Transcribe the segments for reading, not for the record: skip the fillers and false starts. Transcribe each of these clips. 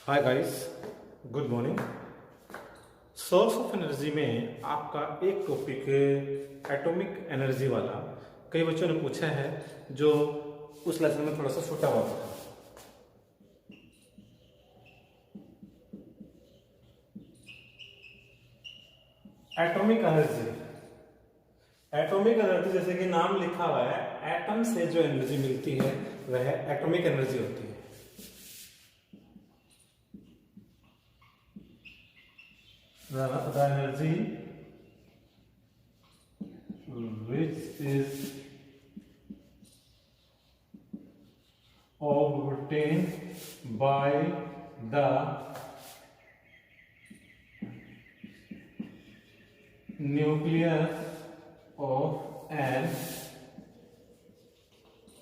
Hi guys, good morning. Source of energy में आपका एक टॉपिक एटॉमिक एनर्जी वाला कई बच्चों ने पूछा है, जो उस लेसन में थोड़ा सा छूटा हुआ था। एटॉमिक एनर्जी, एटॉमिक एनर्जी जैसे कि नाम लिखा हुआ है, एटम से जो एनर्जी मिलती है वह एटॉमिक एनर्जी होती है। The energy which is obtained by the nucleus of an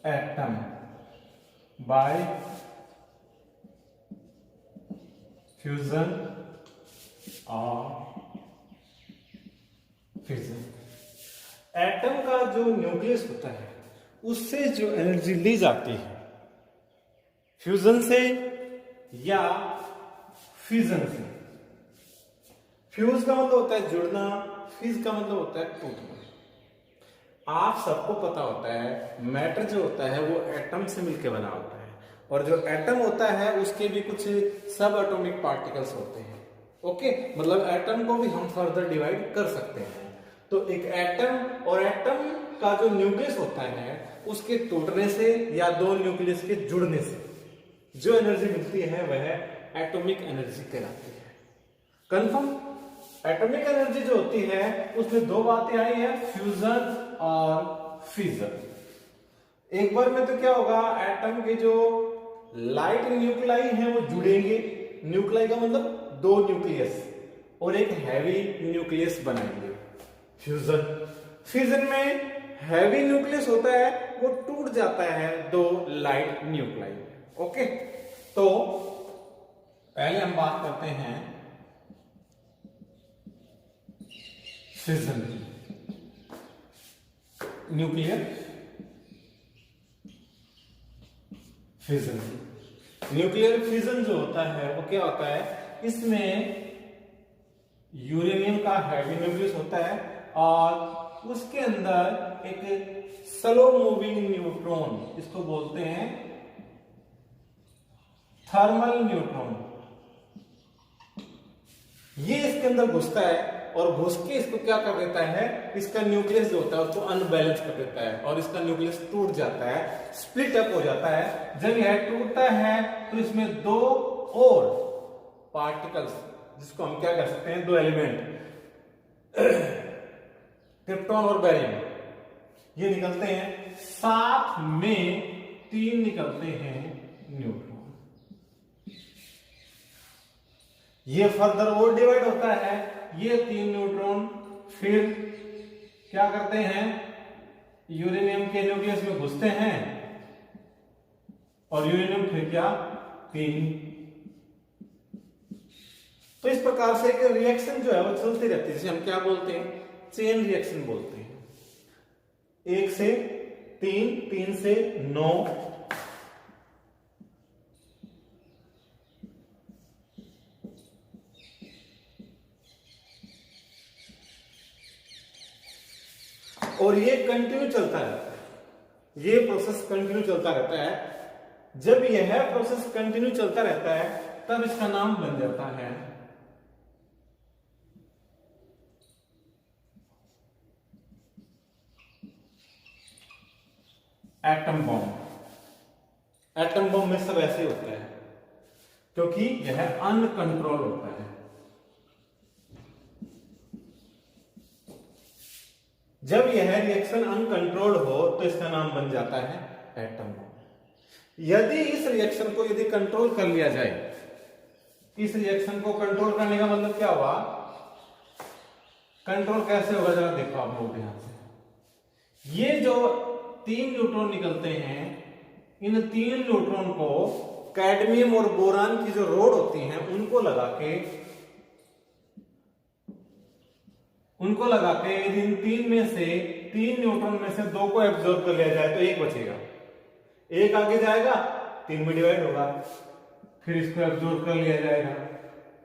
atom by fusion और फिजन। एटम का जो न्यूक्लियस होता है उससे जो एनर्जी ली जाती है फ्यूजन से या फिजन से। फ्यूज का मतलब होता है जुड़ना, फिज का मतलब होता है टूटना। आप सबको पता होता है मैटर जो होता है वो एटम से मिलकर बना होता है, और जो एटम होता है उसके भी कुछ सब एटॉमिक पार्टिकल्स होते हैं। ओके, मतलब एटम को भी हम फर्दर डिवाइड कर सकते हैं। तो एक एटम और एटम का जो न्यूक्लियस होता है उसके टूटने से या दो न्यूक्लियस के जुड़ने से जो एनर्जी मिलती है वह एटॉमिक एनर्जी कहलाती है। कंफर्म? एटॉमिक एनर्जी जो होती है उसमें दो बातें आई है, फ्यूजन और फिजन। एक बार में तो क्या होगा, एटम के जो लाइट न्यूक्लाई हैं वो जुड़ेंगे। न्यूक्लाई का मतलब दो न्यूक्लियस, और एक हैवी न्यूक्लियस बनाएंगे, फ्यूजन। फिजन में हैवी न्यूक्लियस होता है वो टूट जाता है दो लाइट न्यूक्लाई। ओके, तो पहले हम बात करते हैं फिजन की। न्यूक्लियर फिजन, न्यूक्लियर फिजन जो होता है वो क्या होता है, इसमें यूरेनियम का हैवी न्यूक्लियस होता है और उसके अंदर एक स्लो मूविंग न्यूट्रॉन, इसको बोलते हैं थर्मल न्यूट्रॉन, ये इसके अंदर घुसता है और घुस के इसको क्या कर देता है, इसका न्यूक्लियस जो होता है उसको अनबैलेंस कर देता है और इसका न्यूक्लियस टूट जाता है, स्प्लिट अप हो जाता है। जब यह टूटता है तो इसमें दो और पार्टिकल्स, जिसको हम क्या कह सकते हैं, दो एलिमेंट क्रिप्टॉन और बेरियम, ये निकलते हैं। साथ में तीन निकलते हैं न्यूट्रॉन। ये फर्दर और डिवाइड होता है, ये तीन न्यूट्रॉन फिर क्या करते हैं, यूरेनियम के न्यूक्लियस में घुसते हैं और यूरेनियम फिर क्या, तीन। तो इस प्रकार से एक रिएक्शन जो है वो चलती रहती है, जिसे हम क्या बोलते हैं, चेन रिएक्शन बोलते हैं। एक से तीन, तीन से नौ, और ये कंटिन्यू चलता रहता है। ये प्रोसेस कंटिन्यू चलता रहता है। जब यह प्रोसेस कंटिन्यू चलता रहता है तब इसका नाम बन जाता है एटम बॉम्ब। एटम बॉम्ब में सब ऐसे होता है क्योंकि यह अनकंट्रोल होता है। जब यह रिएक्शन अनकंट्रोल्ड हो तो इसका नाम बन जाता है एटम बॉम्ब। यदि इस रिएक्शन को यदि कंट्रोल कर लिया जाए, इस रिएक्शन को कंट्रोल करने का मतलब क्या हुआ, कंट्रोल कैसे होगा जरा देखो आप लोग ध्यान से। ये जो तीन न्यूट्रॉन निकलते हैं, इन तीन न्यूट्रॉन को कैडमियम और बोरान की जो रोड होती हैं उनको लगा के यदि इन तीन में से, तीन न्यूट्रॉन में से दो को एब्जॉर्ब कर लिया जाए तो एक बचेगा, एक आगे जाएगा, तीन में डिवाइड होगा, फिर इसको एब्जॉर्ब कर लिया जाएगा,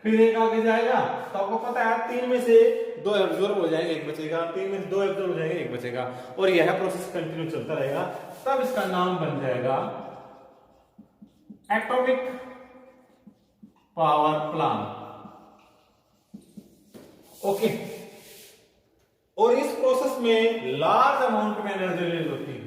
फिर एक आगे जाएगा, तो आपको पता है 3 में से 2 एब्जॉर्ब हो जाएंगे, एक बचेगा, 3 में से 2 एब्जॉर्ब हो जाएंगे, एक बचेगा, और यह प्रोसेस कंटिन्यू चलता रहेगा। तब इसका नाम बन जाएगा एटॉमिक पावर प्लांट। ओके, और इस प्रोसेस में लार्ज अमाउंट में एनर्जी रिलीज होती है।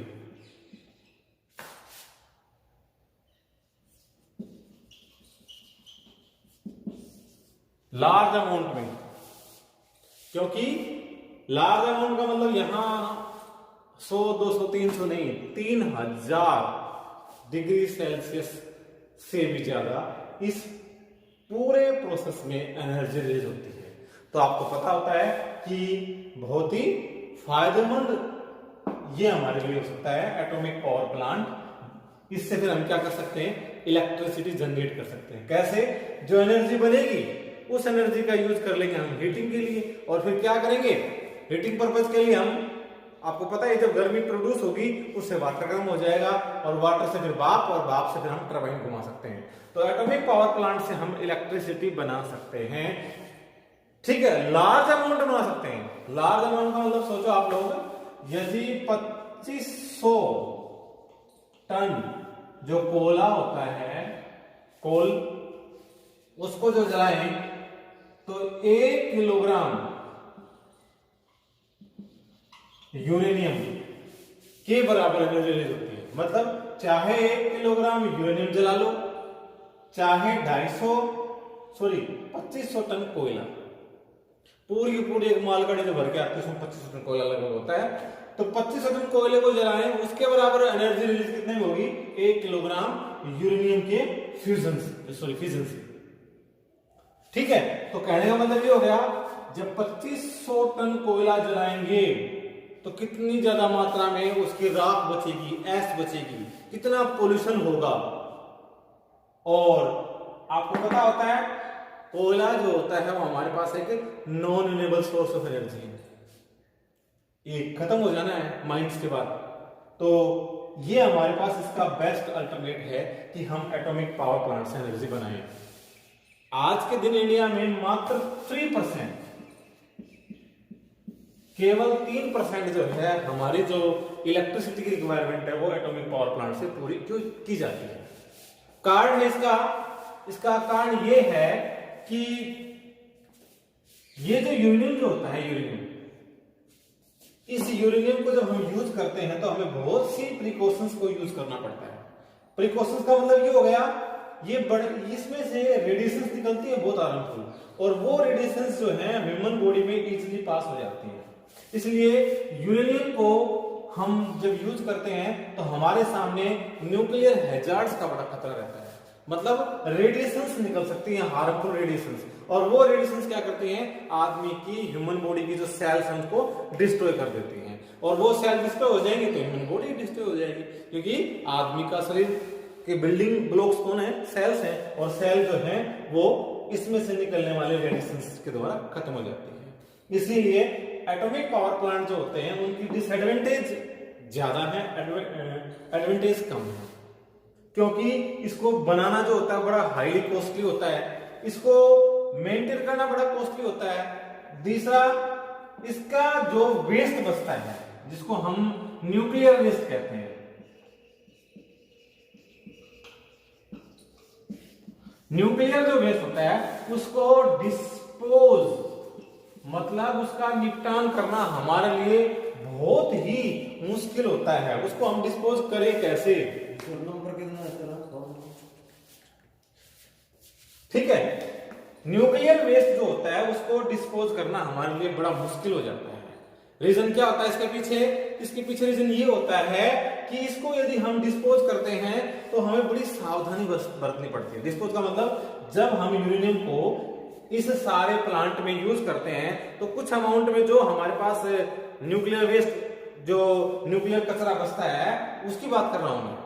लार्ज अमाउंट में, क्योंकि लार्ज अमाउंट का मतलब यहां 100, 200, 300 नहीं, 3000 डिग्री सेल्सियस से भी ज्यादा इस पूरे प्रोसेस में एनर्जी रिलीज होती है। तो आपको पता होता है कि बहुत ही फायदेमंद ये हमारे लिए हो सकता है एटॉमिक पावर प्लांट। इससे फिर हम क्या कर सकते हैं, इलेक्ट्रिसिटी जनरेट कर सकते हैं। कैसे? जो एनर्जी बनेगी उस एनर्जी का यूज कर लेंगे हम हीटिंग के लिए, और फिर क्या करेंगे, हीटिंग पर्पज के लिए हम, आपको पता है जब गर्मी प्रोड्यूस होगी उससे वाटर गर्म हो जाएगा, और वाटर से फिर भाप, और भाप से फिर हम टरबाइन घुमा सकते हैं। तो एटॉमिक पावर प्लांट से हम इलेक्ट्रिसिटी बना सकते हैं। ठीक है, लार्ज अमाउंट बना सकते हैं। लार्ज अमाउंट का मतलब सोचो आप लोग, यदि 2500 टन जो कोला होता है, कोल, उसको जो जलाएं तो 1 किलोग्राम यूरेनियम के बराबर एनर्जी रिलीज होती है। मतलब चाहे 1 किलोग्राम यूरेनियम जला लो, चाहे 2500 टन कोयला, पूरी पूरी एक मालगाड़ी जो भर के आती है उसमें 2500 टन कोयला लगभग होता है, तो 2500 टन कोयले को जलाएं, उसके बराबर एनर्जी रिलीज कितने में होगी, 1 किलोग्राम यूरेनियम के फ्यूजन से। ठीक है, तो कहने का मतलब ये हो गया, जब 2500 टन कोयला जलाएंगे तो कितनी ज्यादा मात्रा में उसकी राख बचेगी, ऐश बचेगी, कितना पोल्यूशन होगा। और आपको पता होता है कोयला जो होता है वो हमारे पास एक non renewable source of energy है, ये खत्म हो जाना है माइंस के बाद। तो ये हमारे पास इसका बेस्ट अल्टरनेट है कि हम एटॉमिक पावर प्लांट से एनर्जी बनाएं। आज के दिन इंडिया में मात्र 3%, केवल 3% जो है हमारी जो इलेक्ट्रिसिटी की रिक्वायरमेंट है वो एटॉमिक पावर प्लांट से पूरी की जाती है। कारण है इसका कारण ये है कि ये जो यूरेनियम जो होता है, इस यूरेनियम को जब हम यूज करते हैं तो हमें बहुत सी प्रिकॉशंस को यूज करना पड़ता है। प्रिकॉशंस का मतलब ये हो गया, ये इसमें से रेडिएशंस निकलती है बहुत हार्मफुल, और वो रेडिएशंस जो है ह्यूमन बॉडी में इजीली पास हो जाती है। इसलिए यूरेनियम को हम जब यूज करते हैं तो हमारे सामने न्यूक्लियर हैजार्ड्स का बड़ा खतरा रहता है। मतलब रेडिएशंस निकल सकती हैं, हार्मफुल रेडिएशंस, और वो रेडिएशंस क्या करती हैं, आदमी की ह्यूमन बॉडी की जो सेल्स हैं उनको डिस्ट्रॉय कर देती हैं, और वो सेल डिस्ट्रॉय हो जाएंगे तो ह्यूमन बॉडी डिस्ट्रॉय हो जाएगी, क्योंकि आदमी का शरीर के बिल्डिंग ब्लॉक्स कौन है, सेल्स हैं, और सेल जो है वो इसमें से निकलने वाले रेडिएशंस के द्वारा खत्म हो जाती है। इसीलिए एटॉमिक पावर प्लांट जो होते हैं उनकी डिसएडवांटेज ज्यादा है, एडवांटेज कम है, क्योंकि इसको बनाना जो होता है बड़ा हाईली कॉस्टली होता है, इसको मेंटेन करना बड़ा कॉस्टली होता है। दूसरा, इसका जो वेस्ट बचता है जिसको हम न्यूक्लियर वेस्ट कहते हैं, न्यूक्लियर जो वेस्ट होता है उसको डिस्पोज, मतलब उसका निपटान करना हमारे लिए बहुत ही मुश्किल होता है। उसको हम डिस्पोज करें कैसे, ठीक है, न्यूक्लियर वेस्ट जो होता है उसको डिस्पोज करना हमारे लिए बड़ा मुश्किल हो जाता है। रीजन क्या होता है इसके पीछे रीजन ये होता है कि इसको यदि हम डिस्पोज करते हैं तो हमें बड़ी सावधानी बरतनी पड़ती है। डिस्पोज का मतलब, जब हम यूरेनियम को इस सारे प्लांट में यूज करते हैं तो कुछ अमाउंट में जो हमारे पास न्यूक्लियर वेस्ट, जो न्यूक्लियर कचरा बचता है उसकी बात कर रहा हूं मैं।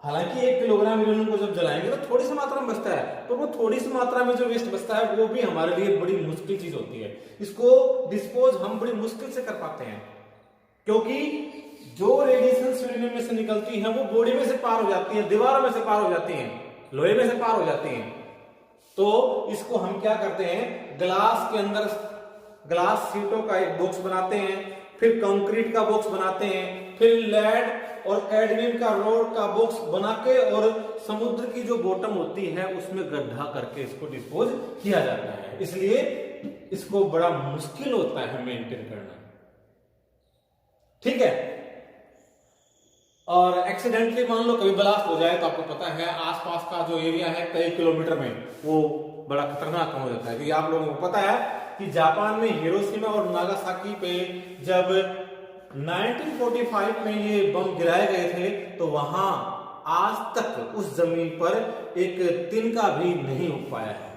हालांकि 1 किलोग्राम यूरेनियम को जब जलाएंगे तो थोड़ी सी मात्रा में बचता है, पर वो थोड़ी सी मात्रा में जो वेस्ट बचता है वो भी हमारे लिए बड़ी मुश्किल चीज होती है। इसको डिस्पोज हम बड़ी मुश्किल से कर पाते हैं, क्योंकि जो रेडिएशन यूरेनियम में से निकलती है वो बॉडी में से पार हो जाती है, दीवारों में से पार हो जाती है, लोहे में से पार हो जाती हैं। तो इसको हम क्या करते हैं, ग्लास के अंदर ग्लास शीटों का एक बॉक्स बनाते हैं, फिर कंक्रीट का बॉक्स बनाते हैं, फिर लेड और कैडमियम का रोड का बॉक्स बना के और समुद्र की जो बॉटम होती है उसमें गड्ढा करके इसको डिस्पोज किया जाता है। इसलिए इसको बड़ा मुश्किल होता है मेंटेन करना, ठीक है। और एक्सीडेंटली मान लो कभी ब्लास्ट हो जाए तो आपको पता है आसपास का जो एरिया है कई किलोमीटर में वो बड़ा खतरनाक हो जाता है। क्योंकि आप लोगों को पता है कि जापान में हिरोशिमा और नागासाकी पे जब 1945 में ये बम गिराए गए थे तो वहां आज तक उस जमीन पर एक तिनका भी नहीं उग पाया है।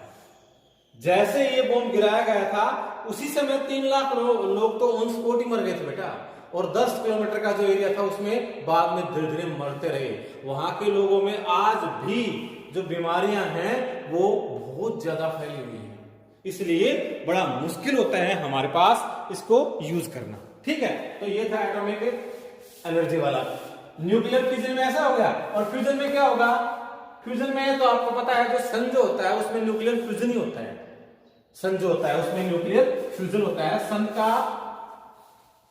जैसे ये बम गिराया गया था उसी समय 3 लाख लोग तो ऑन स्पॉट ही मर गए थे बेटा, और 10 किलोमीटर का जो एरिया था उसमें बाद में धीरे धीरे मरते रहे। वहां के लोगों में आज भी जो बीमारियां हैं वो बहुत ज्यादा फैली हुई है, इसलिए बड़ा मुश्किल होता है हमारे पास इसको यूज करना, ठीक है। तो ये था एटॉमिक एनर्जी वाला। न्यूक्लियर फ्यूजन में ऐसा हो गया। और फ्यूजन में क्या होगा, फ्यूजन में तो आपको पता है जो सन जो होता है उसमें न्यूक्लियर फ्यूजन ही होता है। सन जो होता है उसमें न्यूक्लियर फ्यूजन होता है। सन का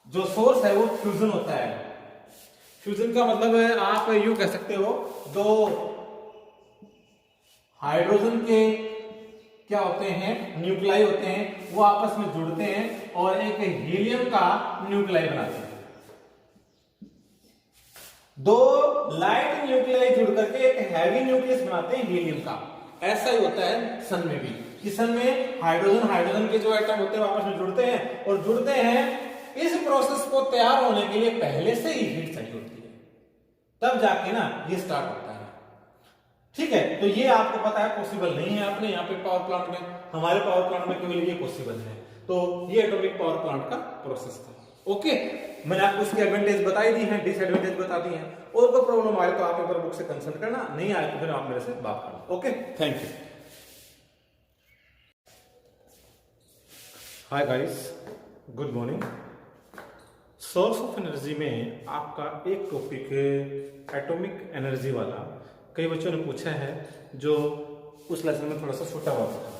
जो सोर्स है वो फ्यूजन होता है। फ्यूजन का मतलब है आप यूं कह सकते हो दो हाइड्रोजन के क्या होते हैं, न्यूक्लाई होते हैं, वो आपस में जुड़ते हैं और एक हीलियम का न्यूक्लाई बनाते हैं। दो लाइट न्यूक्लाई जुड़ करके एक हैवी न्यूक्लियस बनाते हैं हीलियम का। ऐसा ही होता है सन में भी, कि सन में हाइड्रोजन के जो एटम होते हैं आपस में जुड़ते हैं, और जुड़ते हैं इस प्रोसेस को तैयार होने के लिए पहले से ही हीट चाहिए होती है, तब जाके ना ये स्टार्ट होता है, ठीक है। तो ये आपको पता है पॉसिबल नहीं है अपने यहाँ पे पावर प्लांट में, हमारे पावर प्लांट में केवल ये पॉसिबल है। तो ये एटॉमिक पावर प्लांट का प्रोसेस था, ओके। मैंने आपको उसकी एडवांटेज बताई दी है, डिसएडवांटेज बता दी है। और कोई प्रॉब्लम आए तो आप एक बार बुक से कंसल्ट करना, नहीं आए तो फिर आप मेरे से बात करना, okay. Thank you. Hi guys, good morning. Source of energy में आपका एक टॉपिक एटॉमिक एनर्जी वाला कई बच्चों ने पूछा है, जो उस लेसन में थोड़ा सा छूटा हुआ था।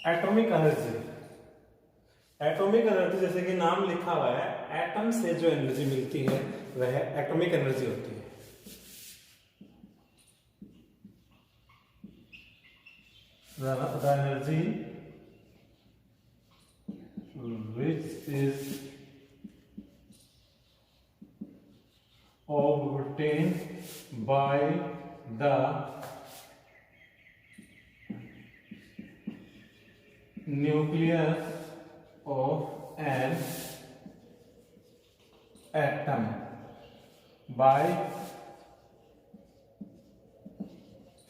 एटॉमिक एनर्जी, एटॉमिक एनर्जी जैसे कि नाम लिखा हुआ है, एटम से जो एनर्जी मिलती है वह एटॉमिक एनर्जी होती है। The energy which is obtained by the nucleus of an atom by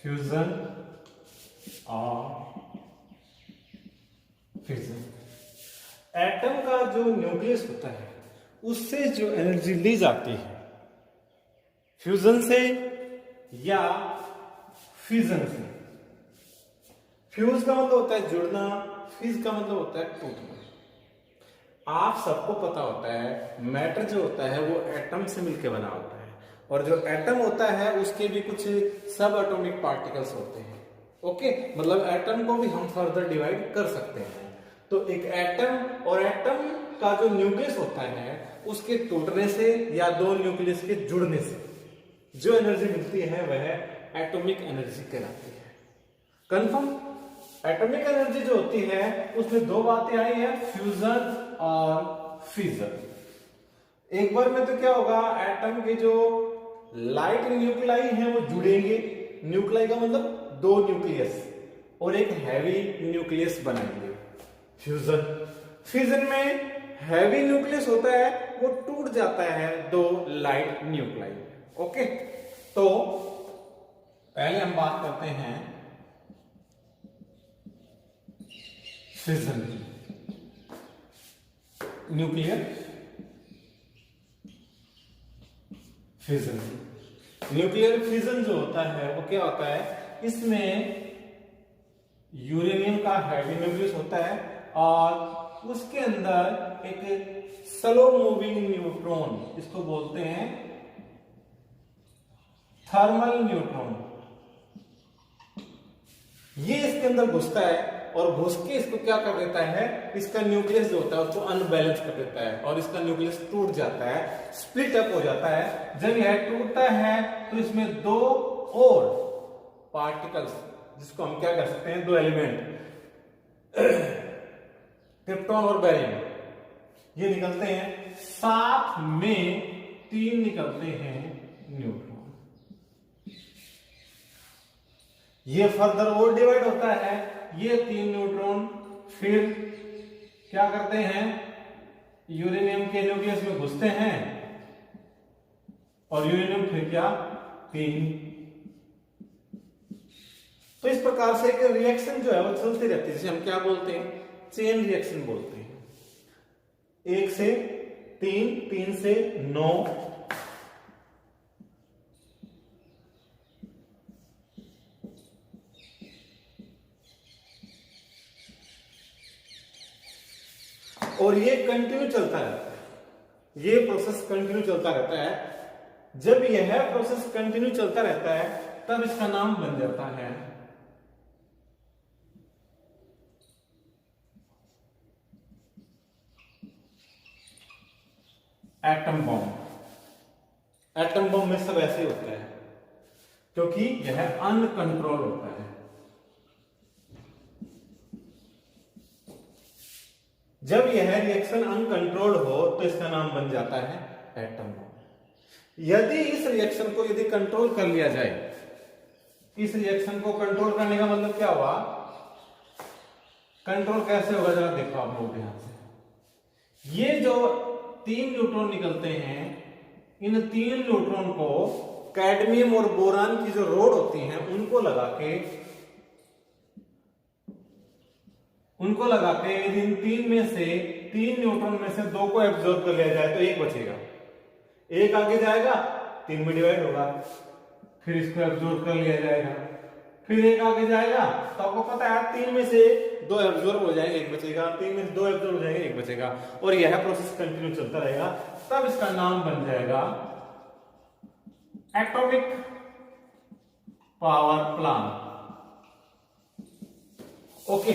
fusion और फिजन। एटम का जो न्यूक्लियस होता है उससे जो एनर्जी ली जाती है फ्यूजन से या फिजन से। फ्यूज का मतलब होता है जुड़ना, फिज का मतलब होता है टूटना। आप सबको पता होता है मैटर जो होता है वो एटम से मिलकर बना होता है, और जो एटम होता है उसके भी कुछ सब एटॉमिक पार्टिकल्स होते हैं, ओके। मतलब एटम को भी हम फर्दर डिवाइड कर सकते हैं। तो एक एटम और एटम का जो न्यूक्लियस होता है उसके टूटने से या दो न्यूक्लियस के जुड़ने से जो एनर्जी मिलती है वह एटॉमिक एनर्जी कहलाती है। कंफर्म? एटॉमिक एनर्जी जो होती है उसमें दो बातें आई है, फ्यूजन और फिजन। एक बार में तो क्या होगा, एटम के जो लाइट न्यूक्लाई हैं वो जुड़ेंगे। न्यूक्लाई का मतलब दो न्यूक्लियस, और एक हैवी न्यूक्लियस बनाएंगे, फ्यूजन। फिजन में हैवी न्यूक्लियस होता है वो टूट जाता है दो लाइट न्यूक्लाई, ओके। तो पहले हम बात करते हैं फिजन की। न्यूक्लियर फिजन, न्यूक्लियर फिजन जो होता है वो क्या होता है, इसमें यूरेनियम का हैवी न्यूक्लियस होता है और उसके अंदर एक स्लो मूविंग न्यूट्रॉन, इसको बोलते हैं थर्मल न्यूट्रॉन। ये इसके अंदर घुसता है और घुस के इसको क्या कर देता है, इसका न्यूक्लियस जो होता है उसको अनबैलेंस कर देता है और इसका न्यूक्लियस टूट जाता है, स्प्लिट अप हो जाता है। जब यह टूटता है तो इसमें दो और पार्टिकल्स, जिसको हम क्या कर सकते हैं, दो एलिमेंट क्रिप्टॉन और बेरियम, ये निकलते हैं, साथ में 3 निकलते हैं न्यूट्रॉन। ये फर्दर और डिवाइड होता है, ये 3 न्यूट्रॉन फिर क्या करते हैं, यूरेनियम के न्यूक्लियस में घुसते हैं और यूरेनियम फिर क्या 3। तो इस प्रकार से एक रिएक्शन जो है वो चलती रहती है, जिसे हम क्या बोलते हैं, चेन रिएक्शन बोलते हैं। 1 से 3, 3 से 9, और ये कंटिन्यू चलता रहता है, ये प्रोसेस कंटिन्यू चलता रहता है। जब यह प्रोसेस कंटिन्यू चलता रहता है तब इसका नाम बन जाता है एटम बॉम्ब। एटम बॉम्ब में सब ऐसे होता है क्योंकि यह अनकंट्रोल होता है। जब यह रिएक्शन अनकंट्रोल्ड हो तो इसका नाम बन जाता है एटम बॉम्ब। यदि इस रिएक्शन को यदि कंट्रोल कर लिया जाए, इस रिएक्शन को कंट्रोल करने का मतलब क्या हुआ, कंट्रोल कैसे होगा जरा देखो आप लोग ध्यान से। ये जो 3 न्यूट्रॉन निकलते हैं, इन 3 न्यूट्रॉन को कैडमियम और बोरान की जो रोड होती हैं उनको लगा के यदि इन 3 में से 3 न्यूट्रॉन में से 2 को एब्जॉर्ब कर लिया जाए तो 1 बचेगा, 1 आगे जाएगा 3 में डिवाइड होगा, फिर इसको एब्जॉर्ब कर लिया जाएगा, फिर 1 आगे जाएगा तो आपको पता है 3 में से 2 एब्जॉर्ब हो जाएंगे 1 बचेगा, 3 में से 2 एब्जॉर्ब हो जाएंगे 1 बचेगा, और यह प्रोसेस कंटिन्यू चलता रहेगा। तब इसका नाम बन जाएगा एटॉमिक पावर प्लांट। ओके,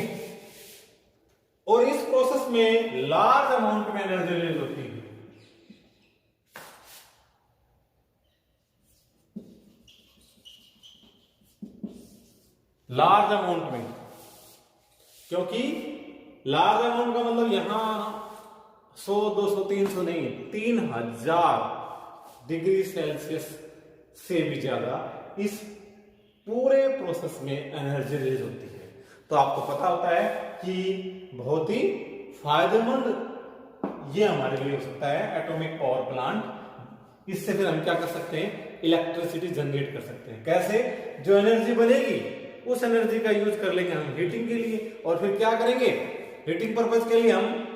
और इस प्रोसेस में लार्ज अमाउंट में एनर्जी रिलीज होती है। लार्ज अमाउंट में, क्योंकि लार्ज अमाउंट का मतलब यहां 100, 200, 300 नहीं, 3000 डिग्री सेल्सियस से भी ज्यादा इस पूरे प्रोसेस में एनर्जी रिलीज होती है। तो आपको पता होता है कि बहुत ही फायदेमंद ये हमारे लिए हो सकता है एटॉमिक पावर प्लांट। इससे फिर हम क्या कर सकते हैं, इलेक्ट्रिसिटी जनरेट कर सकते हैं। कैसे, जो एनर्जी बनेगी उस एनर्जी का यूज कर लेंगे हम हीटिंग के लिए, और फिर क्या करेंगे, हीटिंग पर्पज के लिए हम,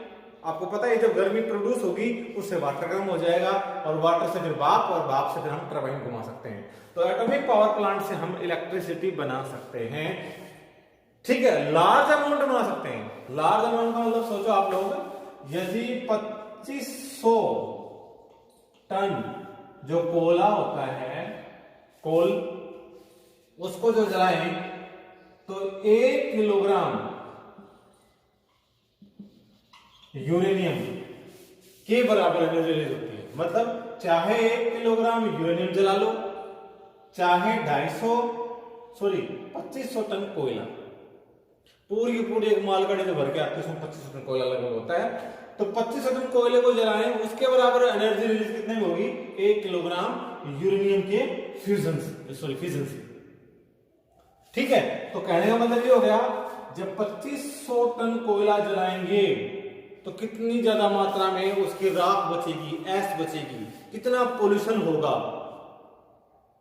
आपको पता है जब गर्मी प्रोड्यूस होगी उससे वाटर गर्म हो जाएगा और वाटर से फिर भाप, और भाप से फिर हम टरबाइन घुमा सकते हैं। तो एटॉमिक पावर प्लांट से हम इलेक्ट्रिसिटी बना सकते हैं। ठीक है, लार्ज अमाउंट बना सकते हैं। लार्ज अमाउंट का मतलब सोचो आप लोग, यदि 2500 टन जो कोला होता है, कोल, उसको जो जलाएं तो 1 किलोग्राम यूरेनियम के बराबर एनर्जी रिलीज होती है। मतलब चाहे 1 किलोग्राम यूरेनियम जला लो, चाहे 2500 टन कोयला, पूरी एक मालगाड़ी जो भर के आती है उसमें 2500 टन कोयला लगभग होता है, तो 2500 टन कोयले को जलाएं, उसके बराबर एनर्जी रिलीज कितने में होगी, 1 किलोग्राम यूरेनियम के फ्यूजन से। ठीक है, तो कहने का मतलब ये हो गया, जब 2500 टन कोयला जलाएंगे तो कितनी ज्यादा मात्रा में उसकी राख बचेगी, ऐश बचेगी, कितना पोल्यूशन होगा।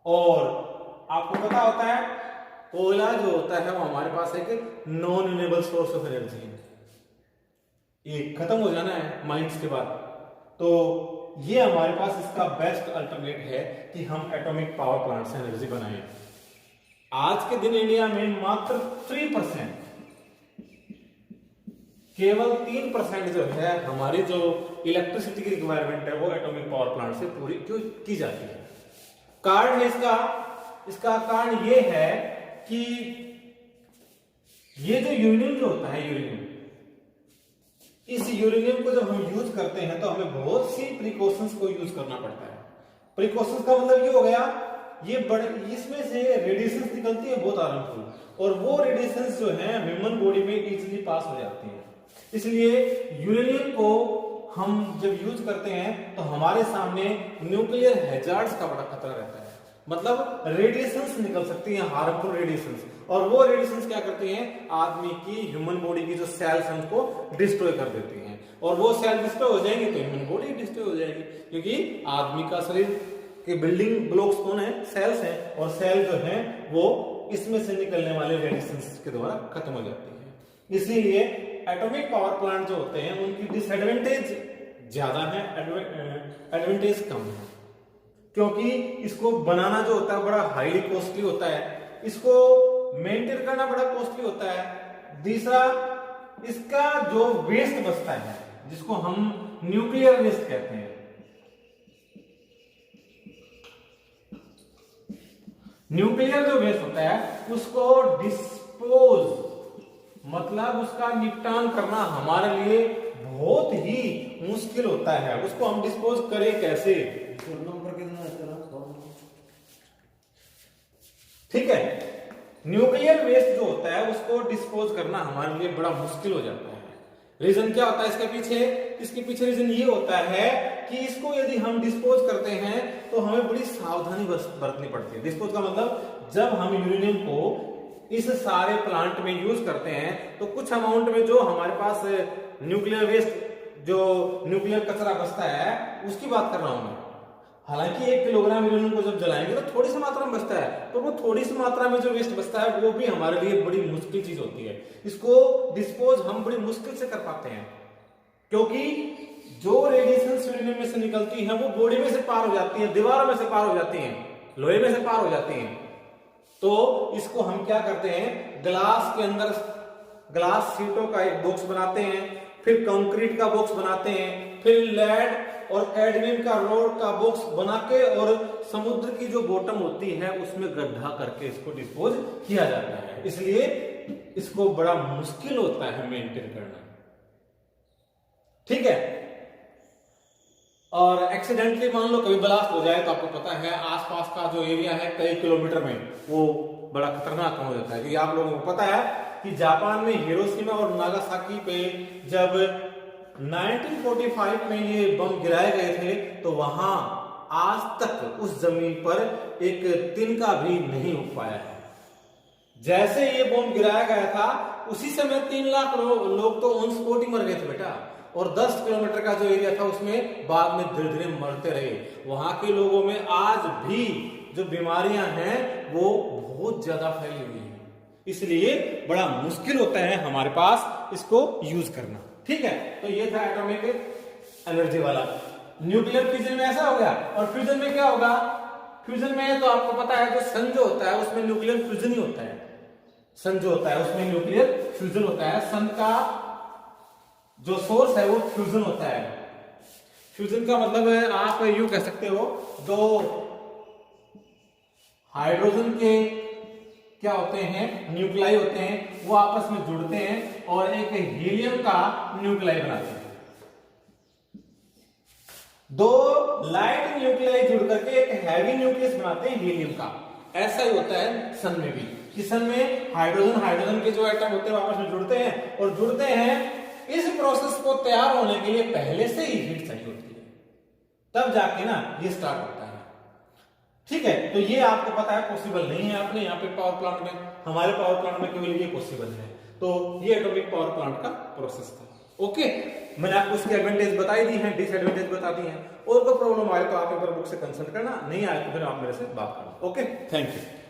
और आपको पता होता है कोयला जो होता है वो हमारे पास एक non renewable source of energy है, ये खत्म हो जाना है माइंस के बाद। तो ये हमारे पास इसका बेस्ट अल्टरनेट है कि हम एटॉमिक पावर प्लांट से एनर्जी बनाएं। आज के दिन इंडिया में मात्र 3% केवल 3% जो है हमारी जो इलेक्ट्रिसिटी की रिक्वायरमेंट है वो एटॉमिक पावर प्लांट से पूरी की जाती है। कारण है इसका कारण ये है कि ये जो यूरेनियम जो होता है, इस यूरेनियम को जब हम यूज करते हैं तो हमें बहुत सी प्रिकॉशंस को यूज करना पड़ता है। प्रिकॉशंस का मतलब ये हो गया, ये बड़े इसमें से रेडिएशंस निकलती है बहुत हार्मफुल, और वो रेडिएशंस जो है ह्यूमन बॉडी में इजीली पास हो जाती हैं। इसलिए यूरेनियम को हम जब यूज करते हैं तो हमारे सामने न्यूक्लियर हैजार्ड्स का बड़ा खतरा रहता है। मतलब रेडिएशंस निकल सकती हैं, हार्मफुल रेडिएशंस, और वो रेडिएशंस क्या करती हैं, आदमी की ह्यूमन बॉडी की जो सेल्स हैं उनको डिस्ट्रॉय कर देती हैं, और वो सेल डिस्ट्रॉय हो जाएंगे तो ह्यूमन बॉडी डिस्ट्रॉय हो जाएगी, क्योंकि आदमी का शरीर के बिल्डिंग ब्लॉक्स कौन है, सेल्स हैं, और सेल जो है वो इसमें से निकलने वाले रेडिएशंस के द्वारा खत्म हो जाती है। इसीलिए एटॉमिक पावर प्लांट जो होते हैं उनकी डिसएडवांटेज ज्यादा है, एडवांटेज कम है, क्योंकि इसको बनाना जो होता है बड़ा हाईली कॉस्टली होता है, इसको मेंटेन करना बड़ा कॉस्टली होता है। दूसरा, इसका जो वेस्ट बचता है जिसको हम न्यूक्लियर वेस्ट कहते हैं, न्यूक्लियर जो वेस्ट होता है उसको डिस्पोज, मतलब उसका निपटान करना हमारे लिए बहुत ही मुश्किल होता है। उसको हम डिस्पोज करें कैसे, ठीक है। न्यूक्लियर वेस्ट जो होता है उसको डिस्पोज करना हमारे लिए बड़ा मुश्किल हो जाता है। रीजन क्या होता है इसके पीछे रीजन ये होता है कि इसको यदि हम डिस्पोज करते हैं तो हमें बड़ी सावधानी बरतनी पड़ती है। डिस्पोज का मतलब जब हम यूरेनियम को इस सारे प्लांट में यूज करते हैं तो कुछ अमाउंट में जो हमारे पास न्यूक्लियर वेस्ट, जो न्यूक्लियर कचरा बचता है उसकी बात कर रहा हूं मैं। हालांकि 1 किलोग्राम यूरेनियम को जब जलाएंगे तो थोड़ी सी मात्रा में बचता है, पर वो थोड़ी सी मात्रा में जो वेस्ट बचता है वो भी हमारे लिए बड़ी मुश्किल चीज होती है। इसको डिस्पोज हम बड़ी मुश्किल से कर पाते हैं, क्योंकि जो रेडिएशन यूरेनियम में से निकलती है वो बॉडी में से पार हो जाती है, दीवारों में से पार हो जाती है, लोहे में से पार हो जाती है। तो इसको हम क्या करते हैं, ग्लास के अंदर ग्लास शीटों का एक बॉक्स बनाते हैं, फिर कंक्रीट का बॉक्स बनाते हैं, फिर लेड और एडमिन का रोड का बॉक्स बना के और समुद्र की जो बॉटम होती है उसमें गड्ढा करके इसको डिस्पोज किया जाता है। इसलिए इसको बड़ा मुश्किल होता है मेंटेन करना, ठीक है। और एक्सीडेंटली मान लो कभी ब्लास्ट हो जाए तो आपको पता है आसपास का जो एरिया है कई किलोमीटर में वो बड़ा खतरनाक हो जाता है। क्योंकि आप लोगों को पता है कि जापान में हिरोशिमा और नागासाकी पे जब 1945 में ये बम गिराए गए थे तो वहां आज तक उस जमीन पर एक तिनका भी नहीं उग पाया है। जैसे ये बम गिराया गया था उसी समय 3 लाख लोग तो ऑन स्पॉट ही मर गए थे बेटा, और 10 किलोमीटर का जो एरिया था उसमें बाद में धीरे धीरे मरते रहे। वहां के लोगों में आज भी जो बीमारियां हैं वो बहुत ज्यादा फैली हुई है, इसलिए बड़ा मुश्किल होता है हमारे पास इसको यूज करना, ठीक है। तो ये था एटॉमिक एनर्जी वाला। न्यूक्लियर फ्यूजन में ऐसा हो गया, और फ्यूजन में क्या होगा, फ्यूजन में तो आपको पता है जो सन जो होता है उसमें न्यूक्लियर फ्यूजन ही होता है। सन जो होता है उसमें न्यूक्लियर फ्यूजन होता है। सन का जो सोर्स है वो फ्यूजन होता है। फ्यूजन का मतलब है आप यूं कह सकते हो, दो हाइड्रोजन के क्या होते हैं, न्यूक्लाई होते हैं, वो आपस में जुड़ते हैं और एक हीलियम का न्यूक्लाई बनाते हैं। 2 लाइट न्यूक्लाई जुड़ करके एक हैवी न्यूक्लियस बनाते हैं हीलियम का। ऐसा ही होता है सन में भी, कि सन में हाइड्रोजन के जो एटम होते हैं आपस में जुड़ते हैं, और जुड़ते हैं इस प्रोसेस को तैयार होने के लिए पहले से ही हीट चाहिए होती है, तब जाके ना ये स्टार्ट होता है, ठीक है। तो ये आपको पता है पॉसिबल नहीं है अपने यहाँ पे पावर प्लांट में, हमारे पावर प्लांट में केवल ये पॉसिबल है। तो ये एटॉमिक पावर प्लांट का प्रोसेस था, ओके। मैंने आपको उसकी एडवांटेज बताई दी है, डिसएडवांटेज बता दी है। और कोई प्रॉब्लम आए तो आप एक बार बुक से कंसल्ट करना, नहीं आए तो फिर आप मेरे से बात करना, ओके। Thank you.